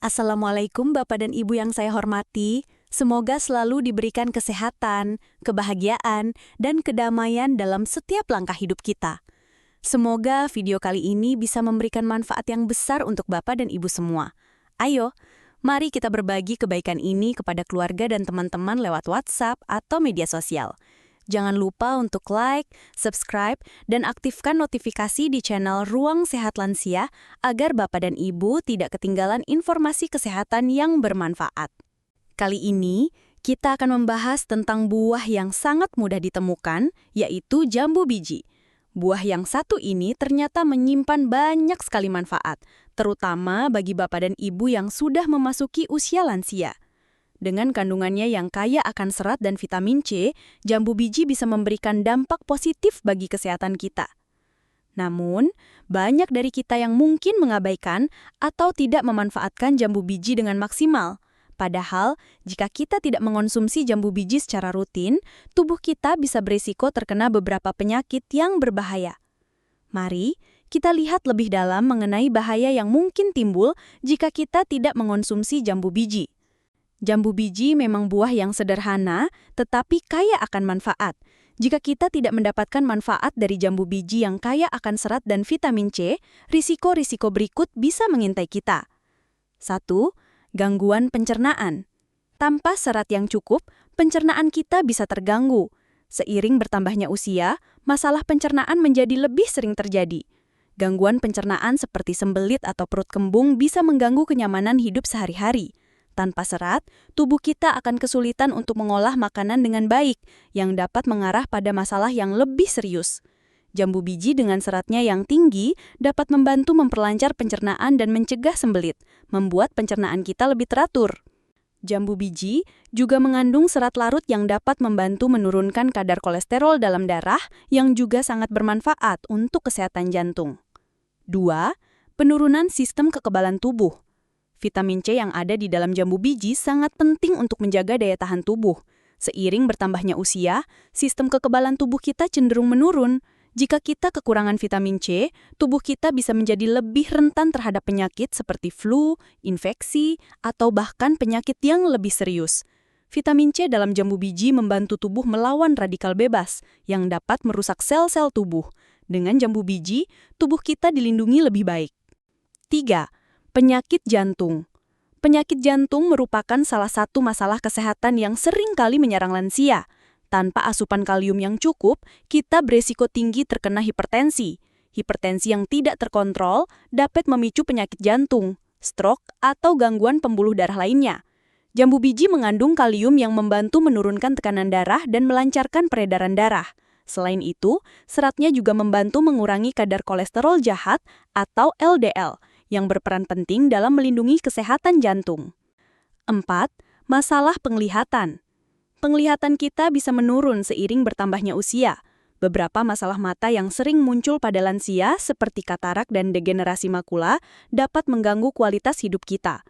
Assalamualaikum Bapak dan Ibu yang saya hormati. Semoga selalu diberikan kesehatan, kebahagiaan, dan kedamaian dalam setiap langkah hidup kita. Semoga video kali ini bisa memberikan manfaat yang besar untuk Bapak dan Ibu semua. Ayo, mari kita berbagi kebaikan ini kepada keluarga dan teman-teman lewat WhatsApp atau media sosial. Jangan lupa untuk like, subscribe, dan aktifkan notifikasi di channel Ruang Sehat Lansia agar Bapak dan Ibu tidak ketinggalan informasi kesehatan yang bermanfaat. Kali ini, kita akan membahas tentang buah yang sangat mudah ditemukan, yaitu jambu biji. Buah yang satu ini ternyata menyimpan banyak sekali manfaat, terutama bagi Bapak dan Ibu yang sudah memasuki usia lansia. Dengan kandungannya yang kaya akan serat dan vitamin C, jambu biji bisa memberikan dampak positif bagi kesehatan kita. Namun, banyak dari kita yang mungkin mengabaikan atau tidak memanfaatkan jambu biji dengan maksimal. Padahal, jika kita tidak mengonsumsi jambu biji secara rutin, tubuh kita bisa berisiko terkena beberapa penyakit yang berbahaya. Mari kita lihat lebih dalam mengenai bahaya yang mungkin timbul jika kita tidak mengonsumsi jambu biji. Jambu biji memang buah yang sederhana, tetapi kaya akan manfaat. Jika kita tidak mendapatkan manfaat dari jambu biji yang kaya akan serat dan vitamin C, risiko-risiko berikut bisa mengintai kita. 1. Gangguan pencernaan. Tanpa serat yang cukup, pencernaan kita bisa terganggu. Seiring bertambahnya usia, masalah pencernaan menjadi lebih sering terjadi. Gangguan pencernaan seperti sembelit atau perut kembung bisa mengganggu kenyamanan hidup sehari-hari. Tanpa serat, tubuh kita akan kesulitan untuk mengolah makanan dengan baik, yang dapat mengarah pada masalah yang lebih serius. Jambu biji dengan seratnya yang tinggi dapat membantu memperlancar pencernaan dan mencegah sembelit, membuat pencernaan kita lebih teratur. Jambu biji juga mengandung serat larut yang dapat membantu menurunkan kadar kolesterol dalam darah, yang juga sangat bermanfaat untuk kesehatan jantung. 2. Penurunan sistem kekebalan tubuh. Vitamin C yang ada di dalam jambu biji sangat penting untuk menjaga daya tahan tubuh. Seiring bertambahnya usia, sistem kekebalan tubuh kita cenderung menurun. Jika kita kekurangan vitamin C, tubuh kita bisa menjadi lebih rentan terhadap penyakit seperti flu, infeksi, atau bahkan penyakit yang lebih serius. Vitamin C dalam jambu biji membantu tubuh melawan radikal bebas yang dapat merusak sel-sel tubuh. Dengan jambu biji, tubuh kita dilindungi lebih baik. 3. Penyakit jantung. Penyakit jantung merupakan salah satu masalah kesehatan yang sering kali menyerang lansia. Tanpa asupan kalium yang cukup, kita beresiko tinggi terkena hipertensi. Hipertensi yang tidak terkontrol dapat memicu penyakit jantung, stroke, atau gangguan pembuluh darah lainnya. Jambu biji mengandung kalium yang membantu menurunkan tekanan darah dan melancarkan peredaran darah. Selain itu, seratnya juga membantu mengurangi kadar kolesterol jahat atau LDL, yang berperan penting dalam melindungi kesehatan jantung. 4. Masalah penglihatan. Penglihatan kita bisa menurun seiring bertambahnya usia. Beberapa masalah mata yang sering muncul pada lansia seperti katarak dan degenerasi makula dapat mengganggu kualitas hidup kita.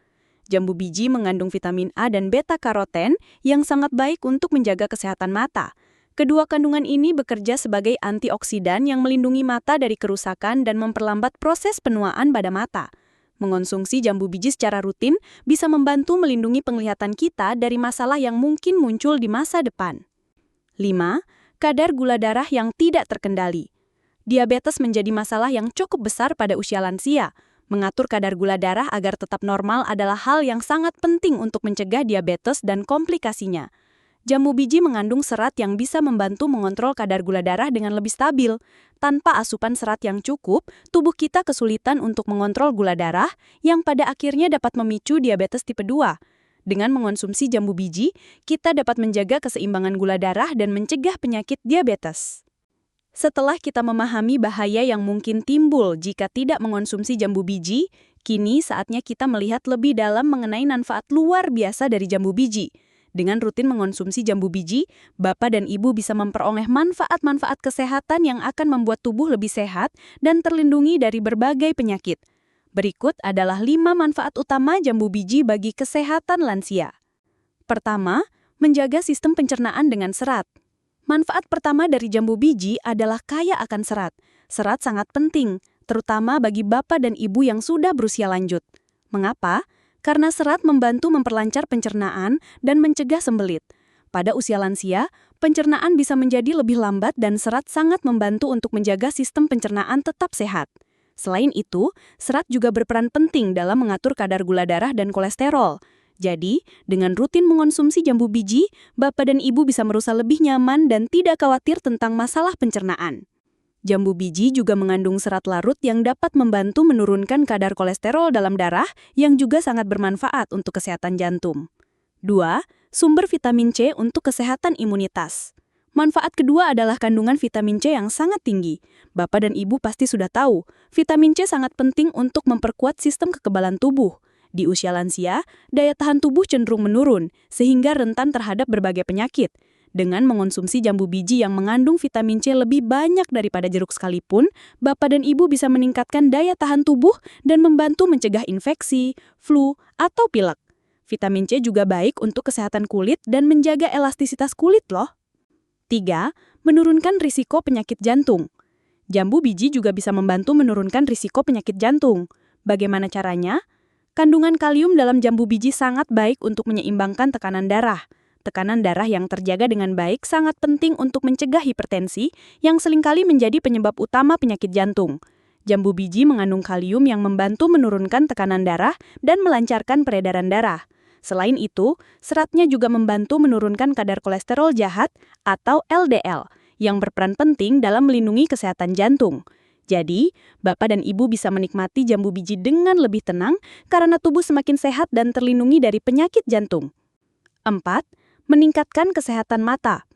Jambu biji mengandung vitamin A dan beta-karoten yang sangat baik untuk menjaga kesehatan mata. Kedua kandungan ini bekerja sebagai antioksidan yang melindungi mata dari kerusakan dan memperlambat proses penuaan pada mata. Mengonsumsi jambu biji secara rutin bisa membantu melindungi penglihatan kita dari masalah yang mungkin muncul di masa depan. 5. Kadar gula darah yang tidak terkendali. Diabetes menjadi masalah yang cukup besar pada usia lansia. Mengatur kadar gula darah agar tetap normal adalah hal yang sangat penting untuk mencegah diabetes dan komplikasinya. Jambu biji mengandung serat yang bisa membantu mengontrol kadar gula darah dengan lebih stabil. Tanpa asupan serat yang cukup, tubuh kita kesulitan untuk mengontrol gula darah yang pada akhirnya dapat memicu diabetes tipe 2. Dengan mengonsumsi jambu biji, kita dapat menjaga keseimbangan gula darah dan mencegah penyakit diabetes. Setelah kita memahami bahaya yang mungkin timbul jika tidak mengonsumsi jambu biji, kini saatnya kita melihat lebih dalam mengenai manfaat luar biasa dari jambu biji. Dengan rutin mengonsumsi jambu biji, Bapak dan Ibu bisa memperoleh manfaat-manfaat kesehatan yang akan membuat tubuh lebih sehat dan terlindungi dari berbagai penyakit. Berikut adalah 5 manfaat utama jambu biji bagi kesehatan lansia. Pertama, menjaga sistem pencernaan dengan serat. Manfaat pertama dari jambu biji adalah kaya akan serat. Serat sangat penting, terutama bagi Bapak dan Ibu yang sudah berusia lanjut. Mengapa? karena serat membantu memperlancar pencernaan dan mencegah sembelit. Pada usia lansia, pencernaan bisa menjadi lebih lambat dan serat sangat membantu untuk menjaga sistem pencernaan tetap sehat. Selain itu, serat juga berperan penting dalam mengatur kadar gula darah dan kolesterol. Jadi, dengan rutin mengonsumsi jambu biji, Bapak dan Ibu bisa merasa lebih nyaman dan tidak khawatir tentang masalah pencernaan. Jambu biji juga mengandung serat larut yang dapat membantu menurunkan kadar kolesterol dalam darah yang juga sangat bermanfaat untuk kesehatan jantung. 2. Sumber vitamin C untuk kesehatan imunitas. Manfaat kedua adalah kandungan vitamin C yang sangat tinggi. Bapak dan Ibu pasti sudah tahu, vitamin C sangat penting untuk memperkuat sistem kekebalan tubuh. Di usia lansia, daya tahan tubuh cenderung menurun, sehingga rentan terhadap berbagai penyakit. Dengan mengonsumsi jambu biji yang mengandung vitamin C lebih banyak daripada jeruk sekalipun, Bapak dan Ibu bisa meningkatkan daya tahan tubuh dan membantu mencegah infeksi, flu, atau pilek. Vitamin C juga baik untuk kesehatan kulit dan menjaga elastisitas kulit loh. 3. Menurunkan risiko penyakit jantung. Jambu biji juga bisa membantu menurunkan risiko penyakit jantung. Bagaimana caranya? Kandungan kalium dalam jambu biji sangat baik untuk menyeimbangkan tekanan darah. Tekanan darah yang terjaga dengan baik sangat penting untuk mencegah hipertensi yang seringkali menjadi penyebab utama penyakit jantung. Jambu biji mengandung kalium yang membantu menurunkan tekanan darah dan melancarkan peredaran darah. Selain itu, seratnya juga membantu menurunkan kadar kolesterol jahat atau LDL yang berperan penting dalam melindungi kesehatan jantung. Jadi, Bapak dan Ibu bisa menikmati jambu biji dengan lebih tenang karena tubuh semakin sehat dan terlindungi dari penyakit jantung. 4. Meningkatkan kesehatan mata.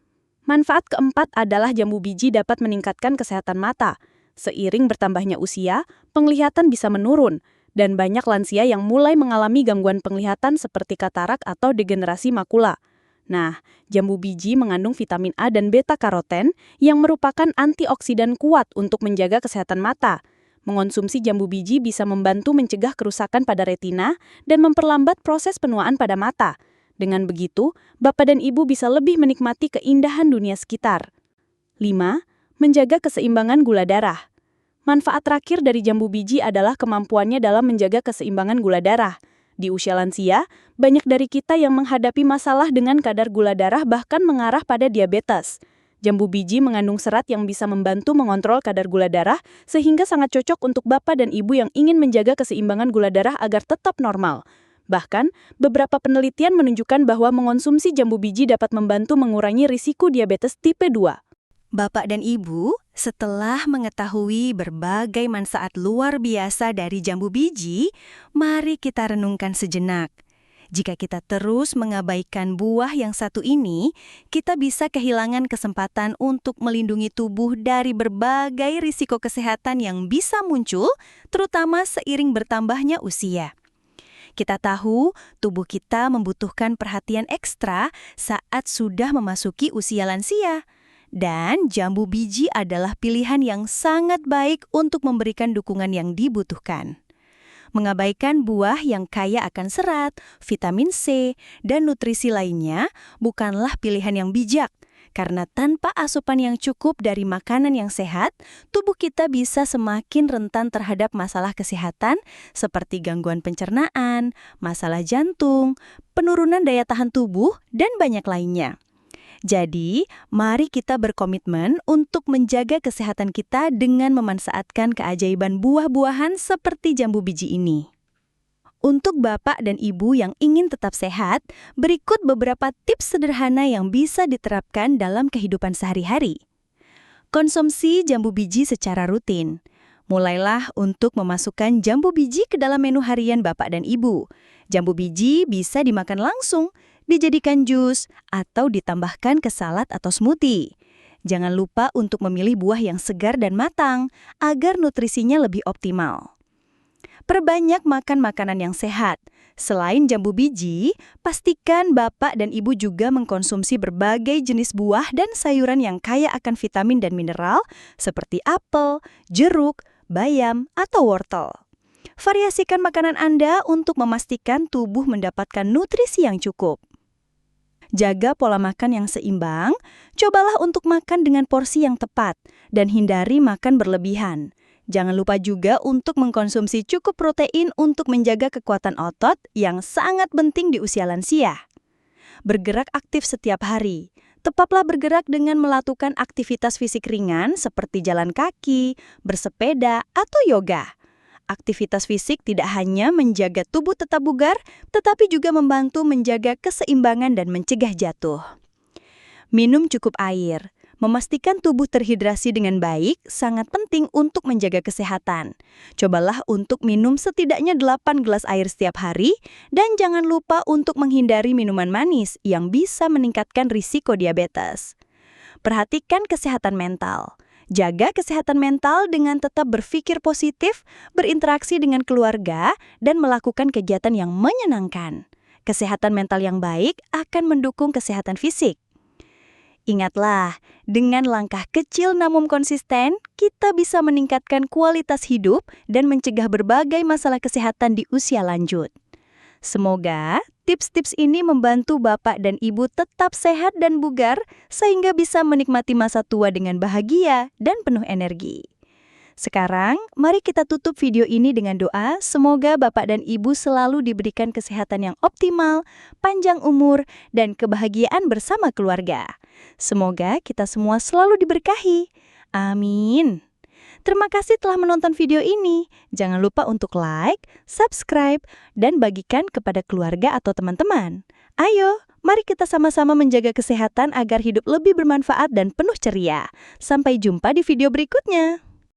Manfaat keempat adalah jambu biji dapat meningkatkan kesehatan mata. Seiring bertambahnya usia, penglihatan bisa menurun, dan banyak lansia yang mulai mengalami gangguan penglihatan seperti katarak atau degenerasi makula. Nah, jambu biji mengandung vitamin A dan beta-karoten yang merupakan antioksidan kuat untuk menjaga kesehatan mata. Mengonsumsi jambu biji bisa membantu mencegah kerusakan pada retina dan memperlambat proses penuaan pada mata. Dengan begitu, Bapak dan Ibu bisa lebih menikmati keindahan dunia sekitar. 5. Menjaga keseimbangan gula darah. Manfaat terakhir dari jambu biji adalah kemampuannya dalam menjaga keseimbangan gula darah. Di usia lansia, banyak dari kita yang menghadapi masalah dengan kadar gula darah bahkan mengarah pada diabetes. Jambu biji mengandung serat yang bisa membantu mengontrol kadar gula darah sehingga sangat cocok untuk Bapak dan Ibu yang ingin menjaga keseimbangan gula darah agar tetap normal. Bahkan, beberapa penelitian menunjukkan bahwa mengonsumsi jambu biji dapat membantu mengurangi risiko diabetes tipe 2. Bapak dan Ibu, setelah mengetahui berbagai manfaat luar biasa dari jambu biji, mari kita renungkan sejenak. Jika kita terus mengabaikan buah yang satu ini, kita bisa kehilangan kesempatan untuk melindungi tubuh dari berbagai risiko kesehatan yang bisa muncul, terutama seiring bertambahnya usia. Kita tahu tubuh kita membutuhkan perhatian ekstra saat sudah memasuki usia lansia. Dan jambu biji adalah pilihan yang sangat baik untuk memberikan dukungan yang dibutuhkan. Mengabaikan buah yang kaya akan serat, vitamin C, dan nutrisi lainnya bukanlah pilihan yang bijak. Karena tanpa asupan yang cukup dari makanan yang sehat, tubuh kita bisa semakin rentan terhadap masalah kesehatan seperti gangguan pencernaan, masalah jantung, penurunan daya tahan tubuh, dan banyak lainnya. Jadi, mari kita berkomitmen untuk menjaga kesehatan kita dengan memanfaatkan keajaiban buah-buahan seperti jambu biji ini. Untuk Bapak dan Ibu yang ingin tetap sehat, berikut beberapa tips sederhana yang bisa diterapkan dalam kehidupan sehari-hari. Konsumsi jambu biji secara rutin. Mulailah untuk memasukkan jambu biji ke dalam menu harian Bapak dan Ibu. Jambu biji bisa dimakan langsung, dijadikan jus, atau ditambahkan ke salad atau smoothie. Jangan lupa untuk memilih buah yang segar dan matang, agar nutrisinya lebih optimal. Perbanyak makan makanan yang sehat. Selain jambu biji, pastikan Bapak dan Ibu juga mengkonsumsi berbagai jenis buah dan sayuran yang kaya akan vitamin dan mineral, seperti apel, jeruk, bayam, atau wortel. Variasikan makanan Anda untuk memastikan tubuh mendapatkan nutrisi yang cukup. Jaga pola makan yang seimbang, cobalah untuk makan dengan porsi yang tepat, dan hindari makan berlebihan. Jangan lupa juga untuk mengkonsumsi cukup protein untuk menjaga kekuatan otot yang sangat penting di usia lansia. Bergerak aktif setiap hari. Tetaplah bergerak dengan melakukan aktivitas fisik ringan seperti jalan kaki, bersepeda, atau yoga. Aktivitas fisik tidak hanya menjaga tubuh tetap bugar, tetapi juga membantu menjaga keseimbangan dan mencegah jatuh. Minum cukup air. Memastikan tubuh terhidrasi dengan baik sangat penting untuk menjaga kesehatan. Cobalah untuk minum setidaknya 8 gelas air setiap hari dan jangan lupa untuk menghindari minuman manis yang bisa meningkatkan risiko diabetes. Perhatikan kesehatan mental. Jaga kesehatan mental dengan tetap berpikir positif, berinteraksi dengan keluarga, dan melakukan kegiatan yang menyenangkan. Kesehatan mental yang baik akan mendukung kesehatan fisik. Ingatlah, dengan langkah kecil namun konsisten, kita bisa meningkatkan kualitas hidup dan mencegah berbagai masalah kesehatan di usia lanjut. Semoga tips-tips ini membantu Bapak dan Ibu tetap sehat dan bugar sehingga bisa menikmati masa tua dengan bahagia dan penuh energi. Sekarang, mari kita tutup video ini dengan doa, semoga Bapak dan Ibu selalu diberikan kesehatan yang optimal, panjang umur, dan kebahagiaan bersama keluarga. Semoga kita semua selalu diberkahi. Amin. Terima kasih telah menonton video ini. Jangan lupa untuk like, subscribe, dan bagikan kepada keluarga atau teman-teman. Ayo, mari kita sama-sama menjaga kesehatan agar hidup lebih bermanfaat dan penuh ceria. Sampai jumpa di video berikutnya.